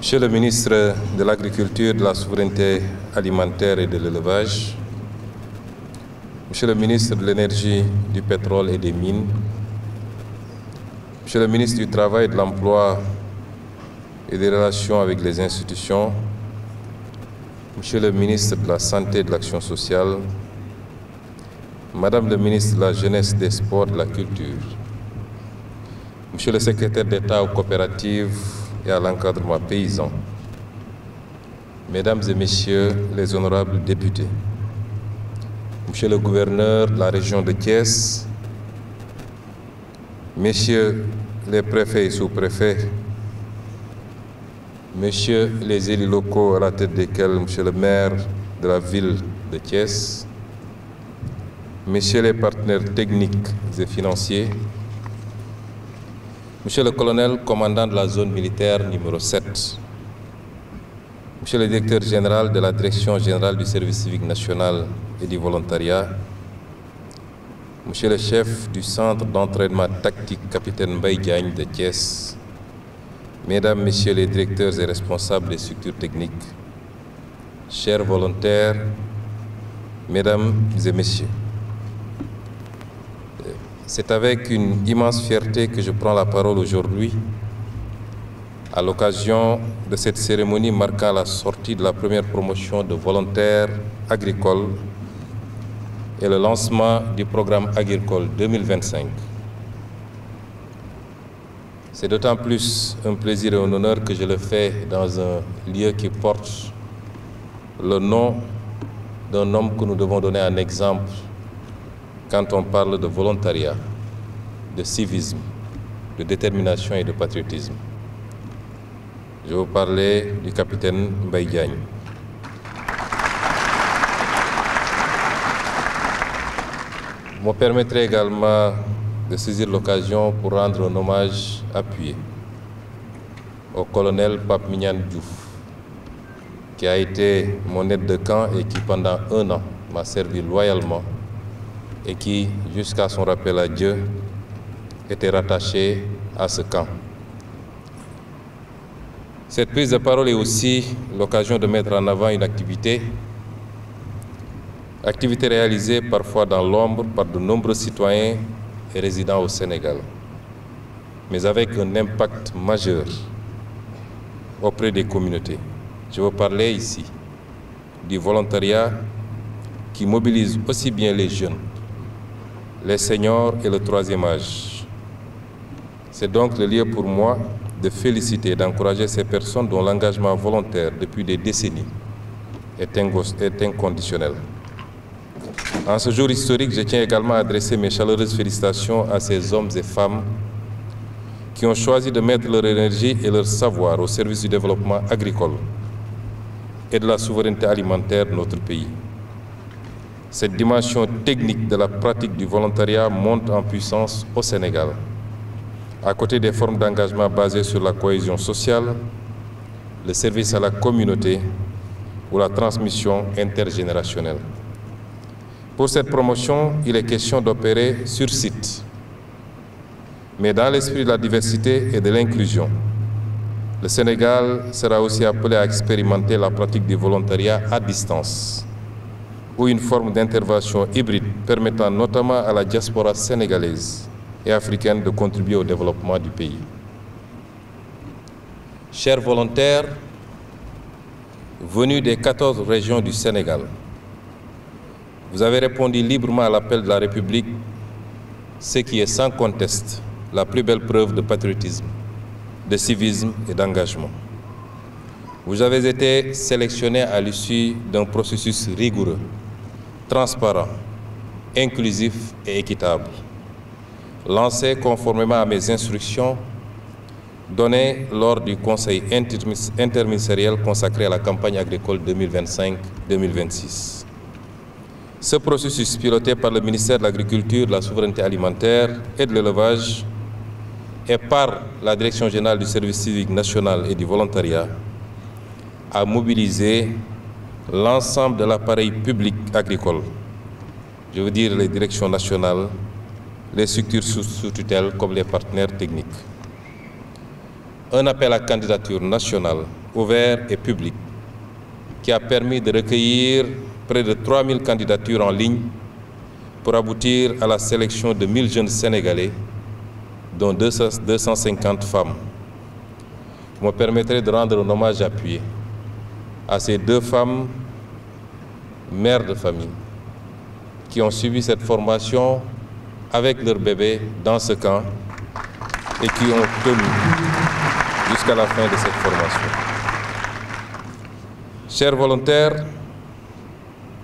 Monsieur le ministre de l'Agriculture, de la Souveraineté alimentaire et de l'Élevage, Monsieur le ministre de l'Énergie, du Pétrole et des Mines, Monsieur le ministre du Travail, de l'Emploi et des Relations avec les institutions, Monsieur le ministre de la Santé et de l'Action sociale, Madame le ministre de la Jeunesse, des Sports et de la Culture, Monsieur le secrétaire d'État aux coopératives et à l'encadrement paysan, Mesdames et Messieurs les honorables députés, Monsieur le gouverneur de la région de Thiès, Messieurs les préfets et sous-préfets, Messieurs les élus locaux à la tête desquels Monsieur le maire de la ville de Thiès, Messieurs les partenaires techniques et financiers, Monsieur le colonel commandant de la zone militaire numéro 7, Monsieur le directeur général de la Direction générale du service civique national et du volontariat, Monsieur le chef du centre d'entraînement tactique capitaine Mbaye Diagne de Thiès, Mesdames, Messieurs les directeurs et responsables des structures techniques, chers volontaires, Mesdames et Messieurs, c'est avec une immense fierté que je prends la parole aujourd'hui à l'occasion de cette cérémonie marquant la sortie de la première promotion de volontaires agricoles et le lancement du programme agricole 2025. C'est d'autant plus un plaisir et un honneur que je le fais dans un lieu qui porte le nom d'un homme que nous devons donner un exemple quand on parle de volontariat, de civisme, de détermination et de patriotisme. Je vais vous parler du capitaine Mbaye Diagne. Vous me permettrez également de saisir l'occasion pour rendre un hommage appuyé au colonel Pape Mignane Diouf, qui a été mon aide de camp et qui pendant 1 an m'a servi loyalement et qui, jusqu'à son rappel à Dieu, était rattaché à ce camp. Cette prise de parole est aussi l'occasion de mettre en avant une activité réalisée parfois dans l'ombre par de nombreux citoyens et résidents au Sénégal, mais avec un impact majeur auprès des communautés. Je veux parler ici du volontariat qui mobilise aussi bien les jeunes, les seniors et le 3e âge. C'est donc le lieu pour moi de féliciter et d'encourager ces personnes dont l'engagement volontaire depuis des décennies est inconditionnel. En ce jour historique, je tiens également à adresser mes chaleureuses félicitations à ces hommes et femmes qui ont choisi de mettre leur énergie et leur savoir au service du développement agricole et de la souveraineté alimentaire de notre pays. Cette dimension technique de la pratique du volontariat monte en puissance au Sénégal, à côté des formes d'engagement basées sur la cohésion sociale, le service à la communauté ou la transmission intergénérationnelle. Pour cette promotion, il est question d'opérer sur site, mais dans l'esprit de la diversité et de l'inclusion. Le Sénégal sera aussi appelé à expérimenter la pratique du volontariat à distance, ou une forme d'intervention hybride permettant notamment à la diaspora sénégalaise et africaine de contribuer au développement du pays. Chers volontaires, venus des 14 régions du Sénégal, vous avez répondu librement à l'appel de la République, ce qui est sans conteste la plus belle preuve de patriotisme, de civisme et d'engagement. Vous avez été sélectionnés à l'issue d'un processus rigoureux, transparent, inclusif et équitable, lancé conformément à mes instructions données lors du Conseil interministériel consacré à la campagne agricole 2025-2026. Ce processus, piloté par le ministère de l'Agriculture, de la Souveraineté alimentaire et de l'Élevage et par la Direction générale du service civique national et du volontariat, a mobilisé l'ensemble de l'appareil public agricole, je veux dire les directions nationales, les structures sous tutelle comme les partenaires techniques. Un appel à candidature nationale ouvert et public qui a permis de recueillir près de 3000 candidatures en ligne pour aboutir à la sélection de 1000 jeunes Sénégalais, dont 250 femmes. Vous me permettrez de rendre un hommage appuyé à ces 2 femmes, mères de famille, qui ont suivi cette formation avec leur bébé dans ce camp et qui ont tenu jusqu'à la fin de cette formation. Chers volontaires,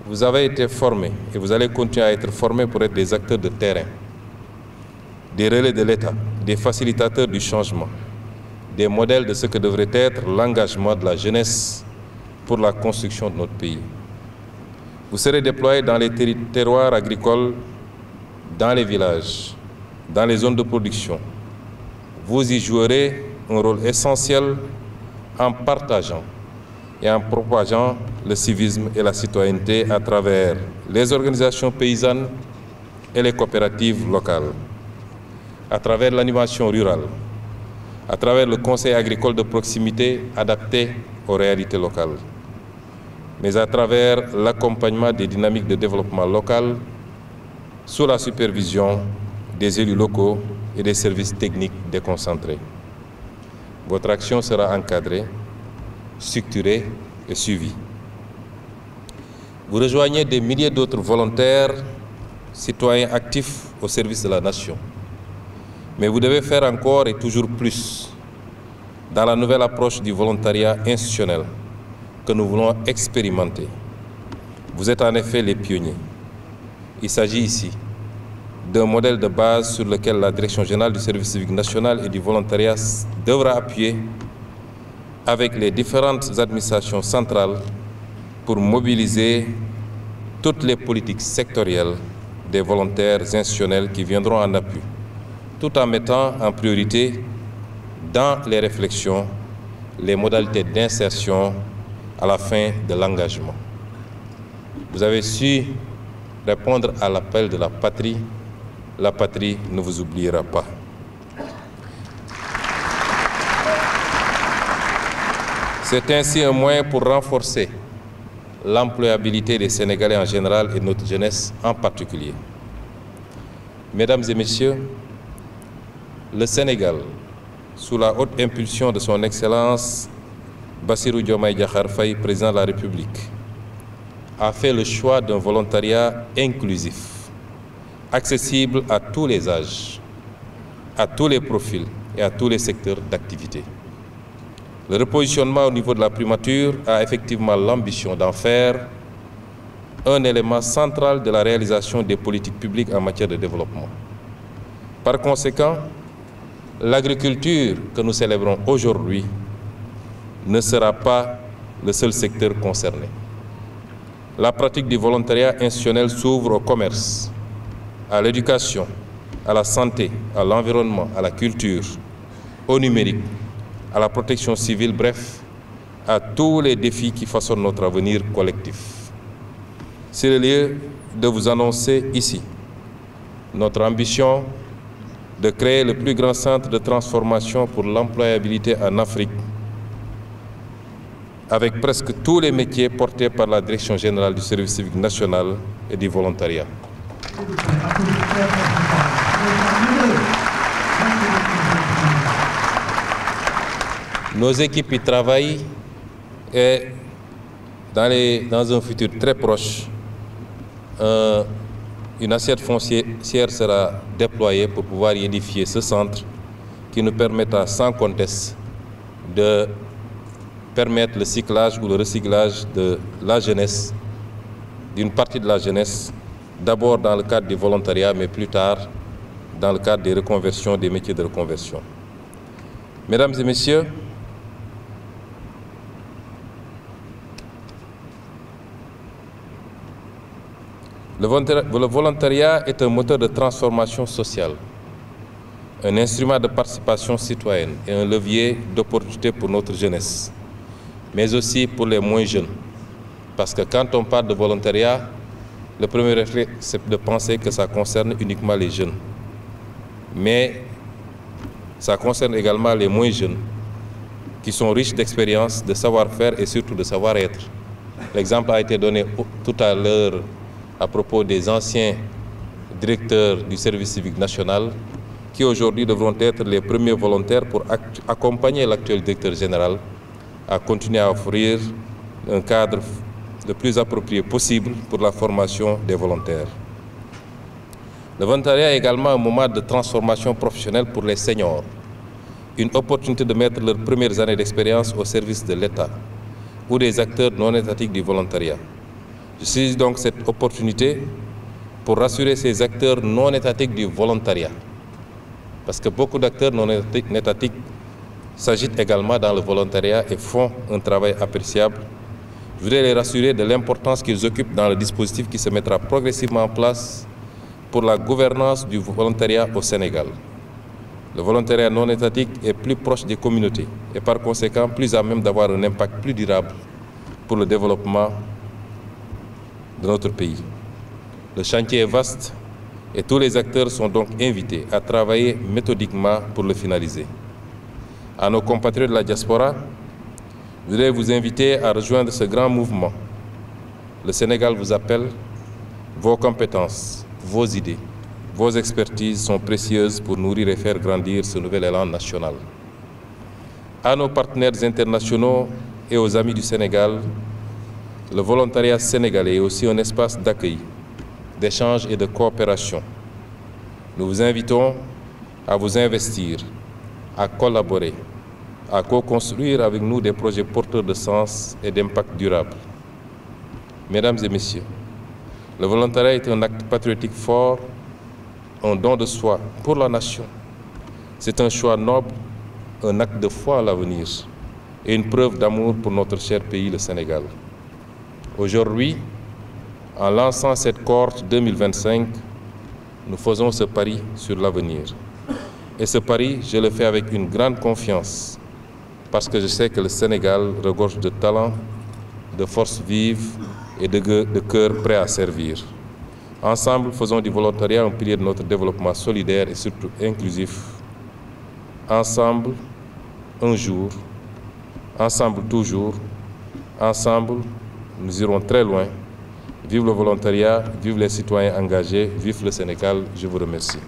vous avez été formés et vous allez continuer à être formés pour être des acteurs de terrain, des relais de l'État, des facilitateurs du changement, des modèles de ce que devrait être l'engagement de la jeunesse pour la construction de notre pays. Vous serez déployés dans les terroirs agricoles, dans les villages, dans les zones de production. Vous y jouerez un rôle essentiel en partageant et en propageant le civisme et la citoyenneté à travers les organisations paysannes et les coopératives locales, à travers l'animation rurale, à travers le conseil agricole de proximité adapté aux réalités locales, mais à travers l'accompagnement des dynamiques de développement local sous la supervision des élus locaux et des services techniques déconcentrés. Votre action sera encadrée, structurée et suivie. Vous rejoignez des milliers d'autres volontaires, citoyens actifs au service de la nation. Mais vous devez faire encore et toujours plus dans la nouvelle approche du volontariat institutionnel que nous voulons expérimenter. Vous êtes en effet les pionniers. Il s'agit ici d'un modèle de base sur lequel la Direction générale du service civique national et du volontariat devra appuyer avec les différentes administrations centrales pour mobiliser toutes les politiques sectorielles des volontaires institutionnels qui viendront en appui, tout en mettant en priorité dans les réflexions les modalités d'insertion à la fin de l'engagement. Vous avez su répondre à l'appel de la patrie ne vous oubliera pas. C'est ainsi un moyen pour renforcer l'employabilité des Sénégalais en général et notre jeunesse en particulier. Mesdames et messieurs, le Sénégal, sous la haute impulsion de son Excellence Bassirou Diomaye Diakhar Faye, président de la République, a fait le choix d'un volontariat inclusif, accessible à tous les âges, à tous les profils et à tous les secteurs d'activité. Le repositionnement au niveau de la primature a effectivement l'ambition d'en faire un élément central de la réalisation des politiques publiques en matière de développement. Par conséquent, l'agriculture que nous célébrons aujourd'hui ne sera pas le seul secteur concerné. La pratique du volontariat institutionnel s'ouvre au commerce, à l'éducation, à la santé, à l'environnement, à la culture, au numérique, à la protection civile, bref, à tous les défis qui façonnent notre avenir collectif. C'est le lieu de vous annoncer ici notre ambition de créer le plus grand centre de transformation pour l'employabilité en Afrique, avec presque tous les métiers portés par la Direction générale du service civique national et du volontariat. Nos équipes y travaillent et dans un futur très proche, une assiette foncière sera déployée pour pouvoir édifier ce centre qui nous permettra sans conteste de permettre le cyclage ou le recyclage de la jeunesse, d'une partie de la jeunesse, d'abord dans le cadre du volontariat, mais plus tard dans le cadre des reconversions, des métiers de reconversion. Mesdames et messieurs, le volontariat est un moteur de transformation sociale, un instrument de participation citoyenne et un levier d'opportunité pour notre jeunesse, mais aussi pour les moins jeunes. Parce que quand on parle de volontariat, le premier réflexe, c'est de penser que ça concerne uniquement les jeunes. Mais ça concerne également les moins jeunes, qui sont riches d'expérience, de savoir-faire et surtout de savoir-être. L'exemple a été donné tout à l'heure à propos des anciens directeurs du service civique national qui aujourd'hui devront être les premiers volontaires pour accompagner l'actuel directeur général à continuer à offrir un cadre le plus approprié possible pour la formation des volontaires. Le volontariat est également un moment de transformation professionnelle pour les seniors, une opportunité de mettre leurs premières années d'expérience au service de l'État ou des acteurs non étatiques du volontariat. Je saisis donc cette opportunité pour rassurer ces acteurs non étatiques du volontariat, parce que beaucoup d'acteurs non étatiques s'agitent également dans le volontariat et font un travail appréciable. Je voudrais les rassurer de l'importance qu'ils occupent dans le dispositif qui se mettra progressivement en place pour la gouvernance du volontariat au Sénégal. Le volontariat non étatique est plus proche des communautés et par conséquent plus à même d'avoir un impact plus durable pour le développement de notre pays. Le chantier est vaste et tous les acteurs sont donc invités à travailler méthodiquement pour le finaliser. À nos compatriotes de la diaspora, je voudrais vous inviter à rejoindre ce grand mouvement. Le Sénégal vous appelle, vos compétences, vos idées, vos expertises sont précieuses pour nourrir et faire grandir ce nouvel élan national. À nos partenaires internationaux et aux amis du Sénégal, le volontariat sénégalais est aussi un espace d'accueil, d'échange et de coopération. Nous vous invitons à vous investir, à collaborer, à co-construire avec nous des projets porteurs de sens et d'impact durable. Mesdames et messieurs, le volontariat est un acte patriotique fort, un don de soi pour la nation. C'est un choix noble, un acte de foi à l'avenir et une preuve d'amour pour notre cher pays, le Sénégal. Aujourd'hui, en lançant cette cohorte 2025, nous faisons ce pari sur l'avenir. Et ce pari, je le fais avec une grande confiance, parce que je sais que le Sénégal regorge de talent, de forces vives et de cœurs prêts à servir. Ensemble, faisons du volontariat un pilier de notre développement solidaire et surtout inclusif. Ensemble, un jour, ensemble toujours, ensemble, nous irons très loin. Vive le volontariat, vive les citoyens engagés, vive le Sénégal. Je vous remercie.